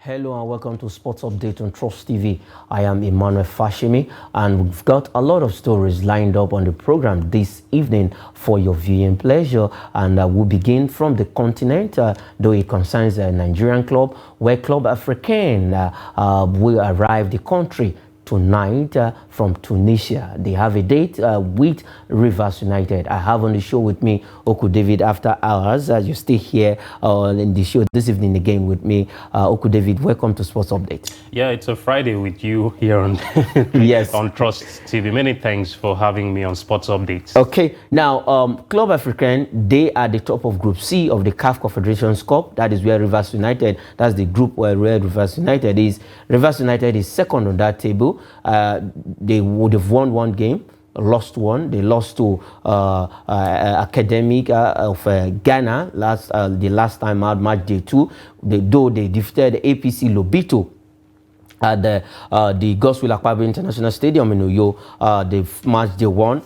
Hello and welcome to Sports Update on Trust TV. I am Emmanuel Fashimi and we've got a lot of stories lined up on the program this evening for your viewing pleasure. And we'll begin from the continent, though it concerns a Nigerian club, where Club Africain will arrive the country tonight from Tunisia. They have a date with Rivers United. I have on the show with me Oku David after hours. As you stay here in the show this evening again with me. Oku David, welcome to Sports Update. Yeah, it's a Friday with you here on yes on Trust TV. Many thanks for having me on Sports Updates. Okay, now Club Africain, they are the top of Group C of the CAF Confederations Cup. That is where Rivers United, that's the group where Rivers United is. Rivers United is second on that table. They would have won one game, lost one. They lost to Academic of Ghana the last time out, match day 2. Though they defeated APC Lobito at the Godswill Akpabio International Stadium in Uyo, the match they won,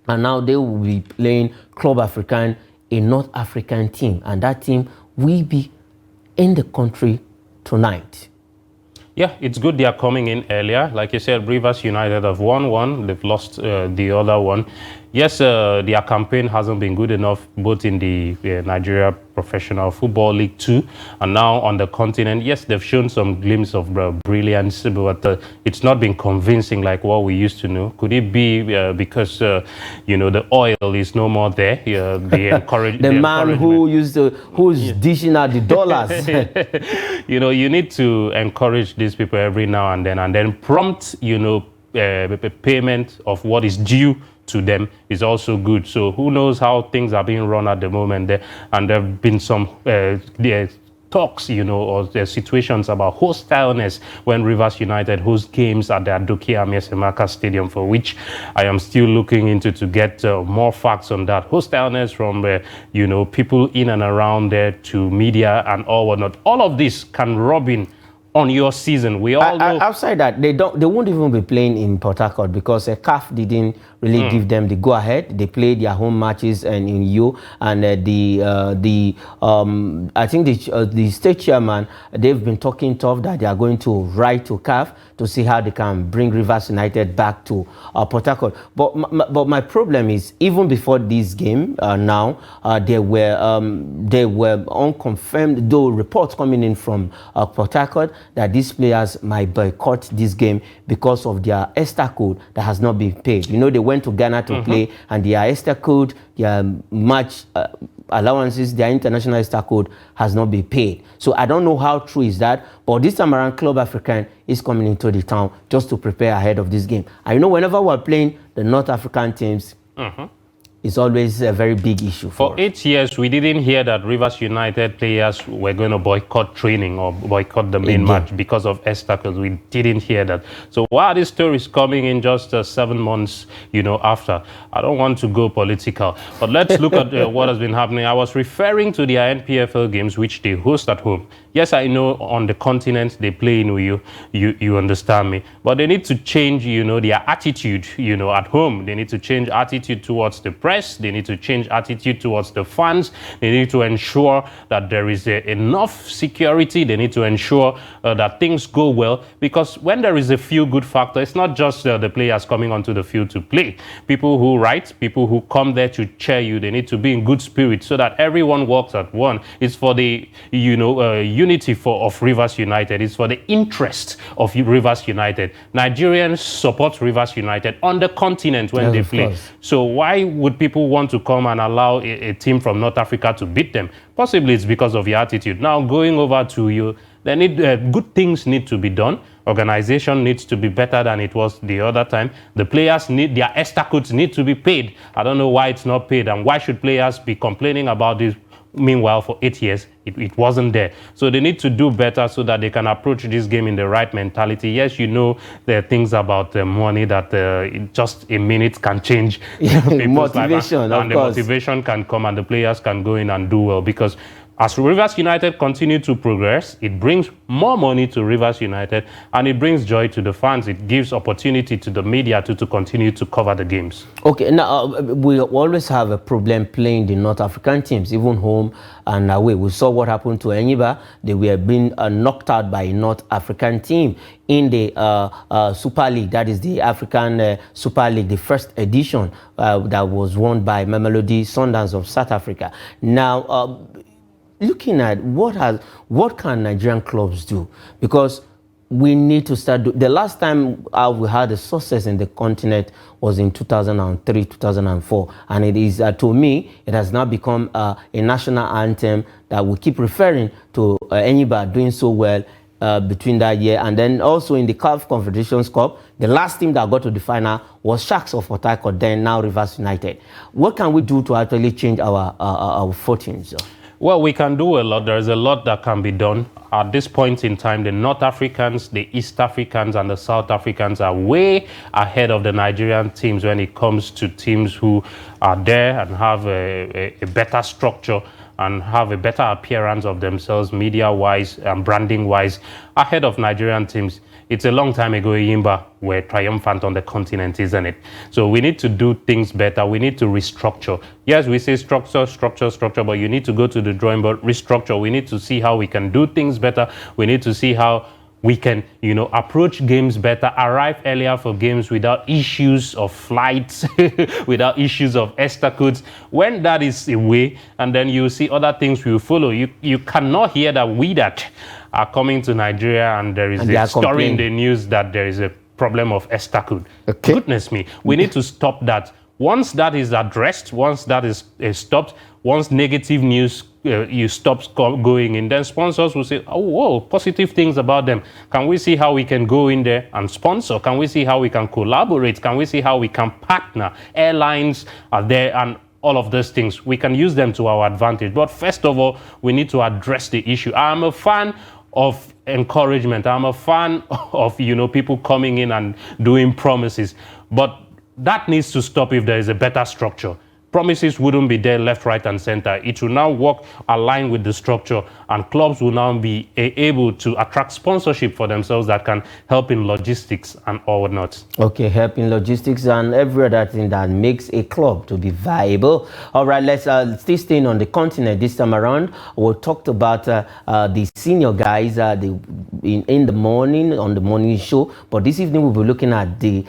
and now they will be playing Club Africain, a North African team, and that team will be in the country tonight. Yeah, it's good they are coming in earlier. Like you said, Rivers United have won one, they've lost the other one. Yes, their campaign hasn't been good enough, both in the Nigeria Professional Football League 2 and now on the continent. Yes, they've shown some glimpse of brilliance, but it's not been convincing like what we used to know. Could it be because, you know, the oil is no more there? They encourage the man who's dishing out the dollars. You know, you need to encourage these people every now and then prompt, you know, payment of what is due to them is also good. So who knows how things are being run at the moment there, and there have been some talks, you know, or the situations about hostileness when Rivers United host games at the Adoke Amiesemaka Stadium, for which I am still looking into to get more facts on that. Hostileness from, you know, people in and around there to media and all whatnot. All of this can rub in on your season. We all know. Outside that, they won't even be playing in Port Harcourt because CAF didn't really give them the go ahead. They played their home matches and in U, and I think the state chairman, they've been talking tough that they are going to write to CAF to see how they can bring Rivers United back to Port Harcourt. But my problem is, even before this game now, there were unconfirmed, though, reports coming in from Port Harcourt that these players might boycott this game because of their ESTA code that has not been paid. You know, they went to Ghana to play, and their ESTA code, their match allowances, their international ESTA code has not been paid. So I don't know how true is that, but this time around, Club Africain is coming into the town just to prepare ahead of this game. And you know, whenever we're playing the North African teams, it's always a very big issue for us. 8 years, we didn't hear that Rivers United players were going to boycott training or boycott the main match because of ESTA codes. We didn't hear that. So why are these stories coming in just 7 months, you know, after? I don't want to go political, but let's look at what has been happening. I was referring to their NPFL games, which they host at home. Yes, I know on the continent they play in Uyo, you understand me, but they need to change, you know, their attitude, you know, at home. They need to change attitude towards the press. They need to change attitude towards the fans. They need to ensure that there is enough security. They need to ensure that things go well, because when there is a feel-good factor, it's not just the players coming onto the field to play. People who write, people who come there to cheer you, they need to be in good spirit so that everyone works at one. It's for the, you know, unity of Rivers United. It's for the interest of Rivers United. Nigerians support Rivers United on the continent when they play. So why would people want to come and allow a team from North Africa to beat them? Possibly it's because of your attitude. Now, going over to you, they need good things need to be done. Organization needs to be better than it was the other time. The players need their ESTA codes need to be paid. I don't know why it's not paid, and why should players be complaining about this? Meanwhile, for 8 years, it wasn't there. So they need to do better so that they can approach this game in the right mentality. Yes, you know, there are things about money that just a minute can change. Motivation, and the motivation can come and the players can go in and do well, because As Rivers United continue to progress, it brings more money to Rivers United and it brings joy to the fans. It gives opportunity to the media to continue to cover the games. Okay, now we always have a problem playing the North African teams, even home and away. We saw what happened to Enyiba. They were being knocked out by a North African team in the Super League. That is the African Super League, the first edition that was won by Mamelodi Sundowns of South Africa. Now, looking at what can Nigerian clubs do, because we need to start the last time we had a success in the continent was in 2003 2004, and it is to me it has now become a national anthem that we keep referring to Enyiba doing so well between that year. And then also in the CAF Confederations Cup, the last team that got to the final was Sharks of Port Harcourt, then now Rivers United. What can we do to actually change our fortunes? Well, we can do a lot. There is a lot that can be done. At this point in time, the North Africans, the East Africans, and the South Africans are way ahead of the Nigerian teams when it comes to teams who are there and have a better structure and have a better appearance of themselves, media-wise and branding-wise, ahead of Nigerian teams. It's a long time ago, Yimba were triumphant on the continent, isn't it? So we need to do things better. We need to restructure. Yes, we say structure, but you need to go to the drawing board, restructure. We need to see how we can do things better. We need to see how we can, approach games better, arrive earlier for games without issues of flights, without issues of extra codes. When that is away, and then you see other things will follow. You cannot hear that we that are coming to Nigeria and there is a story in the news that there is a problem of extra code. Okay. Goodness me, we need to stop that. Once that is addressed, once that is stopped, once negative news you stop going in, then sponsors will say, oh, whoa, positive things about them. Can we see how we can go in there and sponsor? Can we see how we can collaborate? Can we see how we can partner? Airlines are there and all of those things. We can use them to our advantage. But first of all, we need to address the issue. I'm a fan of encouragement. I'm a fan of, people coming in and doing promises. But that needs to stop if there is a better structure. Promises wouldn't be there left, right, and center. It will now work aligned with the structure, and clubs will now be able to attract sponsorship for themselves that can help in logistics and all whatnot. Okay, help in logistics and every other thing that makes a club to be viable. All right, let's still staying on the continent this time around. We talked about the senior guys in the morning on the morning show, but this evening we'll be looking at the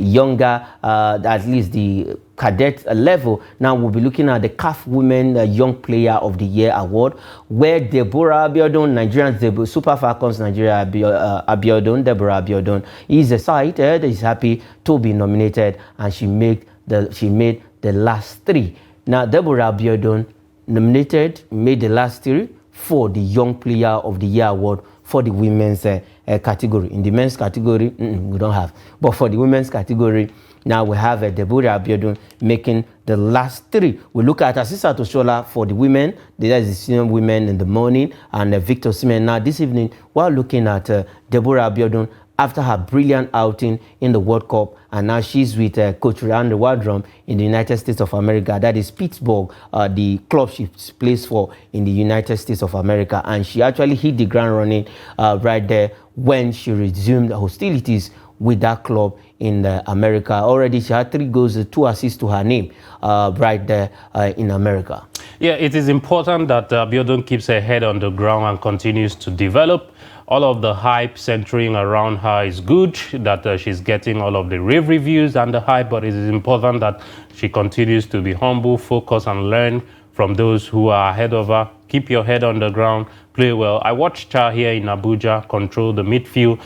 younger, at least the cadet level. Now we'll be looking at the CAF Women Young Player of the Year award, where Deborah Abiodun, Nigerian Super Falcons Nigeria Abiodun, Deborah Abiodun, is excited, is happy to be nominated, and she made the last three. Now Deborah Abiodun nominated, made the last three for the Young Player of the Year award for the women's category. In the men's category, we don't have, but for the women's category, now we have Deborah Abiodun making the last three. We look at Asisa Toshola for the women. There is the senior women in the morning, and Victor Osimhen. Now this evening, we're looking at Deborah Abiodun after her brilliant outing in the World Cup, and now she's with Coach Leandro Wardrum in the United States of America. That is Pittsburgh, the club she plays for in the United States of America, and she actually hit the ground running right there when she resumed hostilities with that club in America. Already she had 3 goals, 2 assists to her name right there in America. Yeah, it is important that Abiodun keeps her head on the ground and continues to develop. All of the hype centering around her is good, that she's getting all of the rave reviews and the hype, but it is important that she continues to be humble, focus, and learn from those who are ahead of her. Keep your head on the ground, play well. I watched her here in Abuja control the midfield.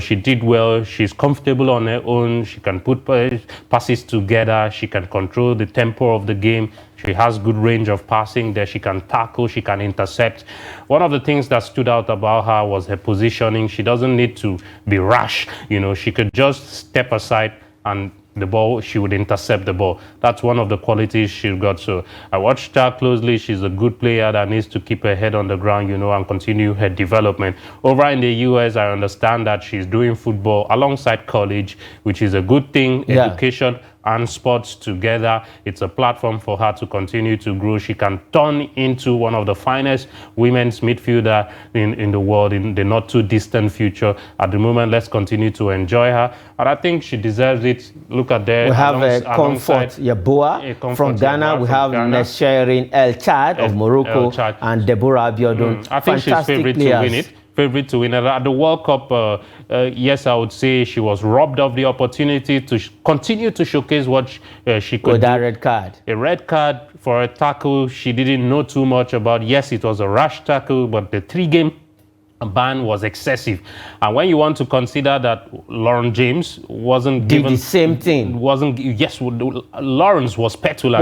She did well. She's comfortable on her own. She can put passes together. She can control the tempo of the game. She has good range of passing there. She can tackle. She can intercept. One of the things that stood out about her was her positioning. She doesn't need to be rash. She could just step aside and the ball, she would intercept the ball. That's one of the qualities she got. So I watched her closely. She's a good player that needs to keep her head on the ground, and continue her development. Over in the US, I understand that she's doing football alongside college, which is a good thing, education and sports together. It's a platform for her to continue to grow. She can turn into one of the finest women's midfielder in the world in the not too distant future. At the moment, let's continue to enjoy her. And I think she deserves it. Look at there. We have Comfort Yeboah from Ghana. We have Nesherin El Chad of Morocco and Deborah Abiodun. I think she's favorite to win it. Favorite to win it. At the World Cup, yes, I would say she was robbed of the opportunity to continue to showcase what she could with that do. red card. A red card for a tackle she didn't know too much about. Yes, it was a rash tackle, but the 3-game ban was excessive. And when you want to consider that Lauren James wasn't given the same thing, Lawrence was petulant.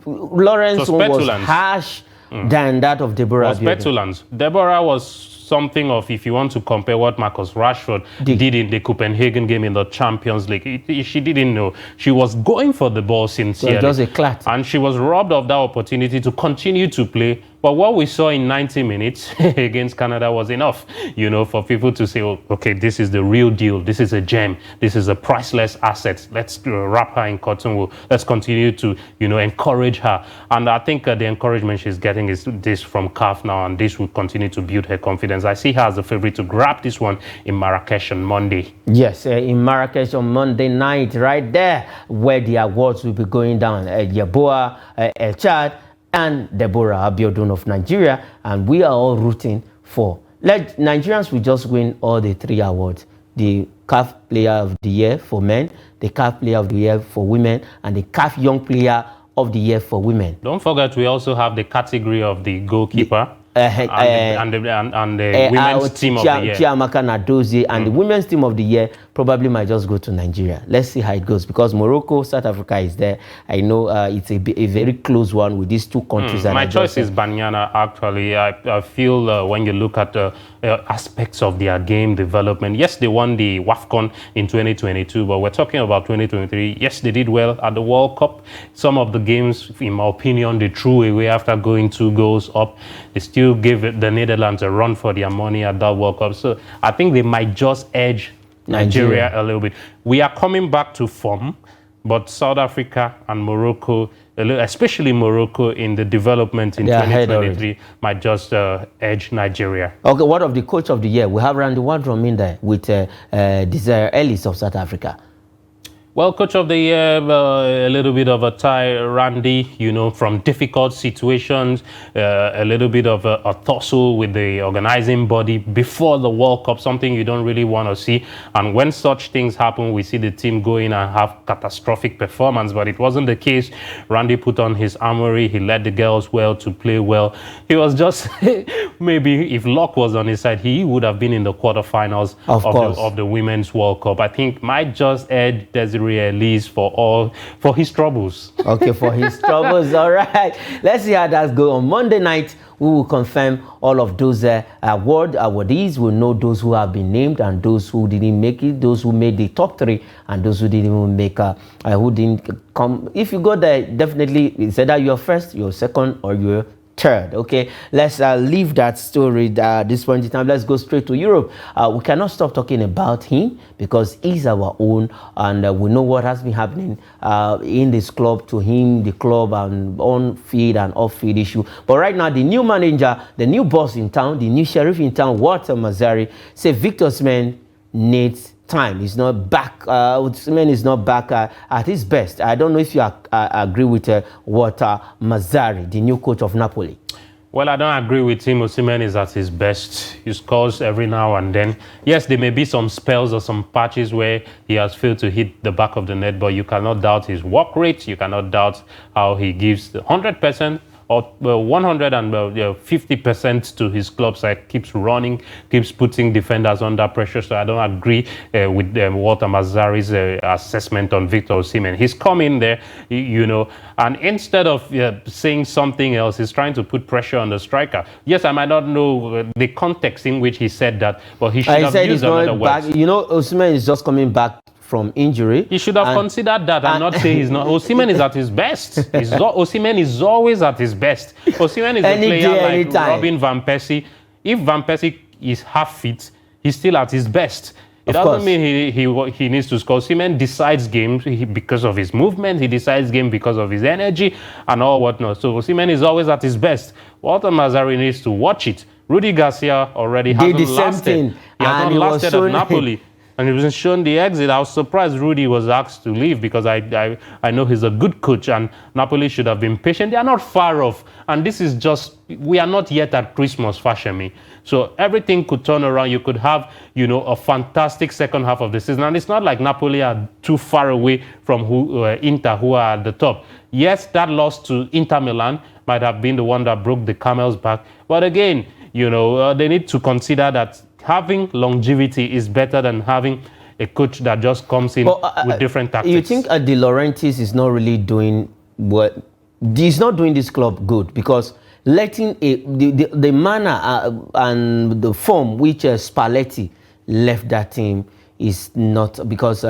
Lawrence was harsh than that of Deborah. Was petulant. Deborah was something of, if you want to compare what Marcus Rashford did in the Copenhagen game in the Champions League, she didn't know. She was going for the ball sincerely. So it was a clat. And she was robbed of that opportunity to continue to play. But what we saw in 90 minutes against Canada was enough, for people to say, oh, okay, this is the real deal. This is a gem. This is a priceless asset. Let's wrap her in cotton wool. Let's continue to, encourage her. And I think the encouragement she's getting is this from CAF now, and this will continue to build her confidence. I see her as a favorite to grab this one in Marrakesh on Monday. Yes, in Marrakesh on Monday night, right there, where the awards will be going down. Yeboah, El Chad, and Deborah Abiodun of Nigeria, and we are all rooting for. Nigerians will just win all the 3 awards: the CAF Player of the Year for men, the CAF Player of the Year for women, and the CAF Young Player of the Year for women. Don't forget, we also have the category of the goalkeeper. And the women's team of the year. Chiamaka Nadozie, and the women's team of the year probably might just go to Nigeria. Let's see how it goes, because Morocco, South Africa is there. I know it's a very close one with these 2 countries. My choice is Banyana, actually. I feel when you look at aspects of their game development, yes, they won the WAFCON in 2022, but we're talking about 2023. Yes, they did well at the World Cup. Some of the games, in my opinion, they threw away after going 2 goals up. They still gave the Netherlands a run for their money at that World Cup. So I think they might just edge Nigeria a little bit. We are coming back to form, but South Africa and Morocco, especially Morocco in the development in 2023, might just edge Nigeria. Okay, what of the coach of the year? We have Randy Wardrum in there with Desire Ellis of South Africa. Well, coach of the year, a little bit of a tie, Randy, from difficult situations, a little bit of a tussle with the organizing body before the World Cup, something you don't really want to see. And when such things happen, we see the team go in and have catastrophic performance, but it wasn't the case. Randy put on his armory. He led the girls well to play well. He was just, maybe if luck was on his side, he would have been in the quarterfinals of the Women's World Cup. I think might just edge Desiree Elise for his troubles. Okay, for his troubles. All right. Let's see how that goes. On Monday night, we will confirm all of those awardees. We'll know those who have been named and those who didn't make it, those who made the top 3 and those who didn't even make who didn't come. If you go there, definitely it's either you're first, you're second, or you're third. Okay, let's leave that story this point in time. Let's go straight to Europe. We cannot stop talking about him because he's our own, and we know what has been happening in this club, to him, the club, and on field and off field issue. But right now, the new manager, the new boss in town, the new sheriff in town, Walter Mazzarri, say Victor Osimhen needs time. He's not back. Osimhen is not back at his best. I don't know if you agree with Walter Mazzarri, the new coach of Napoli. Well, I don't agree with him. Osimhen is at his best. He scores every now and then. Yes, there may be some spells or some patches where he has failed to hit the back of the net, but you cannot doubt his work rate. You cannot doubt how he gives the 100%. Or 150% to his club side, keeps running, keeps putting defenders under pressure. So I don't agree with Walter Mazzarri's assessment on Victor Osimhen. He's come in there, and instead of saying something else, he's trying to put pressure on the striker. Yes, I might not know the context in which he said that, but he should have used another word. Osimhen is just coming back from injury. He should have considered that and not say he's not. Osimhen is at his best. Osimhen is always at his best. Osimhen is a player like Robin Van Persie. If Van Persie is half fit, he's still at his best. It doesn't mean he needs to score. Osimhen decides games because of his movement. He decides game because of his energy and all whatnot. So Osimhen is always at his best. Walter Mazzarri needs to watch it. Rudy Garcia already hasn't lasted. He has not lasted at Napoli. And he wasn't shown the exit. I was surprised Rudy was asked to leave because I know he's a good coach and Napoli should have been patient. They are not far off. And this is just, we are not yet at Christmas, Fashemi. So everything could turn around. You could have, you know, a fantastic second half of the season. And it's not like Napoli are too far away from Inter, who are at the top. Yes, that loss to Inter Milan might have been the one that broke the camel's back. But again, you know, they need to consider that having longevity is better than having a coach that just comes in with different tactics. You think De Laurentiis is not really doing what? He's not doing this club good because letting the manner and the form which Spalletti left that team is not, because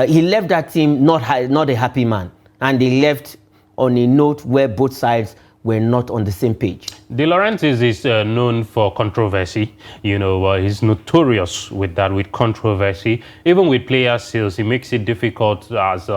he left that team not a happy man, and they left on a note where both sides were not on the same page. De Laurentiis is known for controversy. You know, he's notorious with that, with controversy. Even with player sales, he makes it difficult as,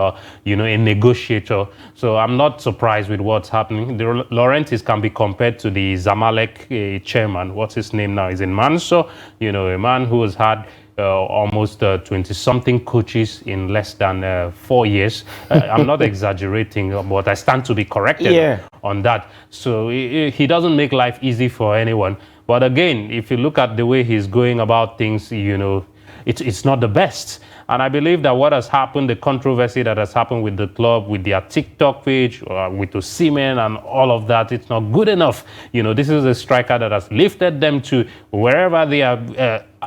you know, a negotiator. So I'm not surprised with what's happening. De Laurentiis can be compared to the Zamalek chairman. What's his name now? Is in Manso. You know, a man who has had almost 20-something coaches in less than 4 years. I'm not exaggerating, but I stand to be corrected on that. So he doesn't make life easy for anyone. But again, if you look at the way he's going about things, you know, it's not the best. And I believe that what has happened, the controversy that has happened with the club, with their TikTok page, with Osimhen and all of that, it's not good enough. You know, this is a striker that has lifted them to wherever they are,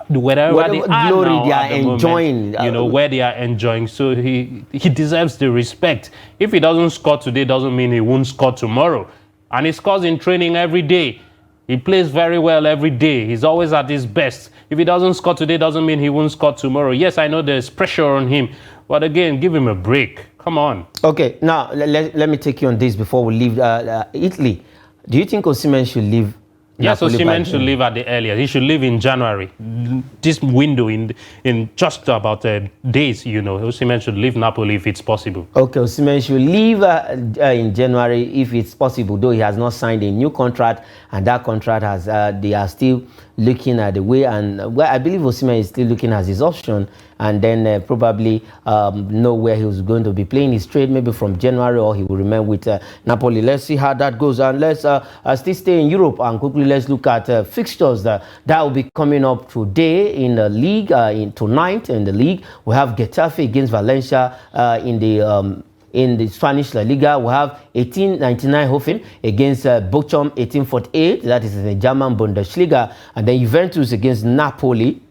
wherever they are glory now they are at the enjoying. Moment, you know, where they are enjoying. So he deserves the respect. If he doesn't score today, doesn't mean he won't score tomorrow. And he scores in training every day. He plays very well every day. He's always at his best. If he doesn't score today, doesn't mean he won't score tomorrow. Yes, I know there's pressure on him. But again, give him a break. Come on. Okay, now let me take you on this before we leave Italy. Do you think Osimhen should leave? Yes, Osimhen should leave at the earliest. He should leave in January. This window in just about days, you know. Osimhen should leave Napoli if it's possible. Okay, Osimhen should leave in January if it's possible, though he has not signed a new contract, and that contract has they are still looking at the way, and I believe Osimhen is still looking at his option, and then probably know where he was going to be playing his trade, maybe from January, or he will remain with Napoli. Let's see how that goes, and let's still stay in Europe and quickly let's look at fixtures that will be coming up today in the league. Tonight in the league, we have Getafe against Valencia in the Spanish La Liga. We have 1899 Hoffen against Bochum 1848. That is in the German Bundesliga. And then Juventus against Napoli.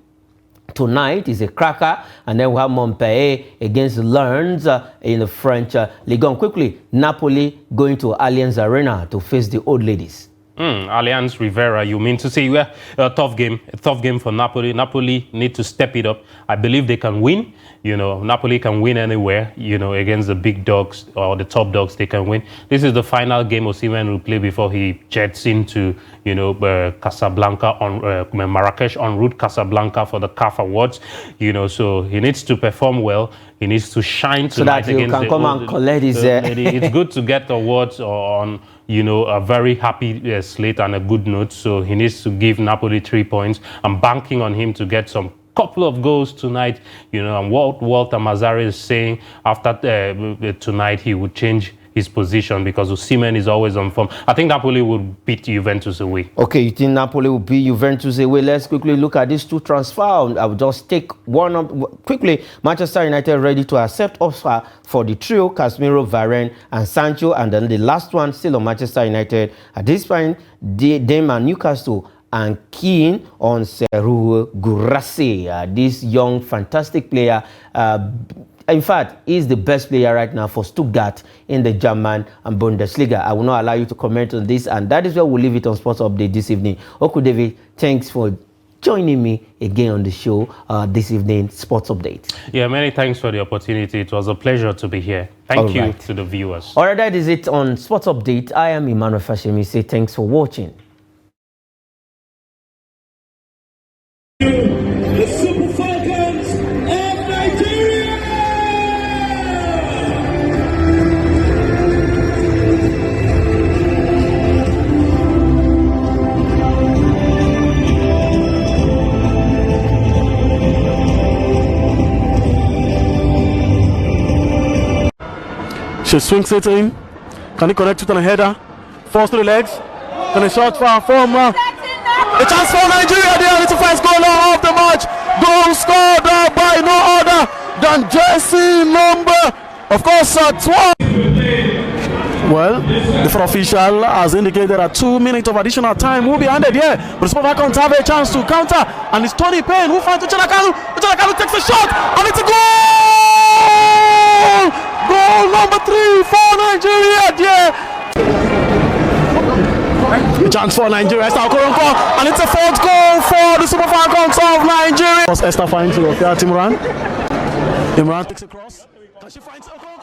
Tonight is a cracker. And then we have Montpellier against Lens in the French Ligue 1. Quickly, Napoli going to Allianz Arena to face the old ladies. Allianz Rivera, you mean to say a tough game for Napoli. Napoli need to step it up. I believe they can win. You know, Napoli can win anywhere, you know, against the big dogs or the top dogs, they can win. This is the final game Osimhen will play before he jets into, you know, Casablanca, on Marrakesh, en route Casablanca for the CAF Awards. You know, so he needs to perform well. He needs to shine tonight, so that you can come and collect his... It's good to get awards on, you know, a very happy slate and a good note. So he needs to give Napoli 3 points. I'm banking on him to get some couple of goals tonight, you know, and what Walter Mazzarri is saying after tonight, he would change his position because Osimhen is always on form. I think Napoli will beat Juventus away. Okay, you think Napoli will beat Juventus away? Let's quickly look at these two transfers. I will just take one up quickly. Manchester United ready to accept offer for the trio, Casemiro, Varane, and Sancho. And then the last one still on Manchester United. At this point, them and Newcastle and keen on Serhou Guirassy, this young, fantastic player. In fact, he's the best player right now for Stuttgart in the German Bundesliga. I will not allow you to comment on this, and that is where we'll leave it on Sports Update this evening. Oku David, thanks for joining me again on the show this evening, Sports Update. Yeah, many thanks for the opportunity. It was a pleasure to be here. Thank you to the viewers. All right, that is it on Sports Update. I am Emmanuel Fashemi. Say thanks for watching. The Super Falcons She swings it in. Can he connect it on a header? Falls to the legs. Can a shot far from a chance for Nigeria there. It's the first goal of the match. Goal scored by no other than jersey number, of course, 12. Well, the fourth official has indicated that 2 minutes of additional time will be handed here. But the Super Falcons have a chance to counter, and it's Tony Payne who finds Uchenna Kanu. Uchenna Kanu takes a shot, and it's a goal! Goal number 3 for Nigeria there. A chance for Nigeria, Esther Okoronko, and it's a 4th goal for the Super Falcons of Nigeria. Esther finds Timran. Timran takes a cross. Can she find Okoronko?